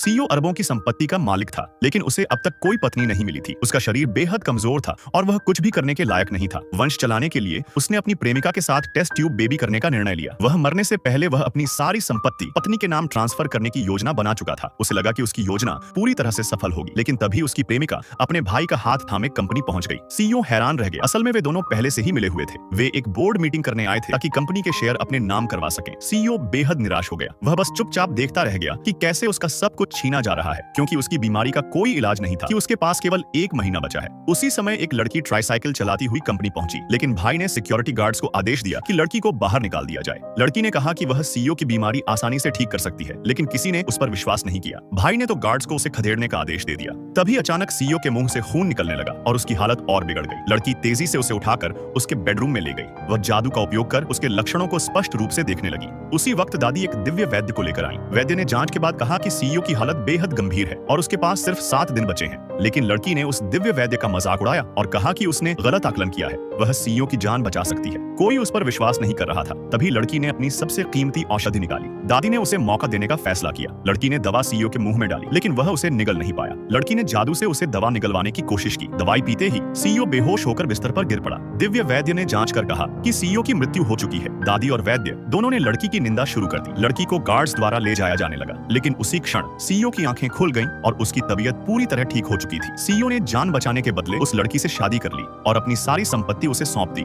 CEO अरबों की संपत्ति का मालिक था, लेकिन उसे अब तक कोई पत्नी नहीं मिली थी। उसका शरीर बेहद कमजोर था और वह कुछ भी करने के लायक नहीं था। वंश चलाने के लिए उसने अपनी प्रेमिका के साथ टेस्ट ट्यूब बेबी करने का निर्णय लिया। वह मरने से पहले वह अपनी सारी संपत्ति पत्नी के नाम ट्रांसफर करने की योजना बना चुका था। उसे लगा कि उसकी योजना पूरी तरह से सफल होगी, लेकिन तभी उसकी प्रेमिका अपने भाई का हाथ थामे कंपनी पहुंच गई। सीईओ हैरान रह गया। असल में वे दोनों पहले से ही मिले हुए थे। वे एक बोर्ड मीटिंग करने आए थे ताकि कंपनी के शेयर अपने नाम करवा सकें। सीईओ बेहद निराश हो गया। वह बस चुपचाप देखता रह गया कि कैसे उसका सब कुछ छीना जा रहा है, क्योंकि उसकी बीमारी का कोई इलाज नहीं था कि उसके पास केवल 1 महीना बचा है। उसी समय एक लड़की ट्राइसाइकिल चलाती हुई कंपनी पहुंची, लेकिन भाई ने सिक्योरिटी गार्ड्स को आदेश दिया कि लड़की को बाहर निकाल दिया जाए। लड़की ने कहा कि वह सीईओ की बीमारी आसानी से ठीक कर सकती है, लेकिन किसी ने उस पर विश्वास नहीं किया। भाई ने तो गार्ड्स को उसे खदेड़ने का आदेश दे दिया। तभी अचानक सीईओ के मुंह से खून निकलने लगा और उसकी हालत और बिगड़ गई। लड़की तेजी से उसे उठाकर उसके बेडरूम में ले गई। वह जादू का उपयोग कर उसके लक्षणों को स्पष्ट रूप से देखने लगी। उसी वक्त दादी एक दिव्य वैद्य को लेकर आई। वैद्य ने जांच के बाद कहा कि सीईओ की हालत बेहद गंभीर है और उसके पास सिर्फ 7 दिन बचे हैं। लेकिन लड़की ने उस दिव्य वैद्य का मजाक उड़ाया और कहा कि उसने गलत आकलन किया है, वह सीईओ की जान बचा सकती है। कोई उस पर विश्वास नहीं कर रहा था। तभी लड़की ने अपनी सबसे कीमती औषधि निकाली। दादी ने उसे मौका देने का फैसला किया। लड़की ने दवा सीईओ के मुंह में डाली, लेकिन वह उसे निगल नहीं पाया। लड़की ने जादू से उसे दवा निगलवाने की कोशिश की। दवाई पीते ही सीईओ बेहोश होकर बिस्तर पर गिर पड़ा। दिव्य वैद्य ने जांच कर कहा कि सीईओ की मृत्यु हो चुकी है। दादी और वैद्य दोनों ने लड़की की निंदा शुरू कर दी। लड़की को गार्ड्स द्वारा ले जाया जाने लगा, लेकिन उसी क्षण सीईओ की आंखें खुल गईं और उसकी तबीयत पूरी तरह ठीक हो चुकी थी। सीईओ ने जान बचाने के बदले उस लड़की से शादी कर ली और अपनी सारी संपत्ति उसे सौंप दी।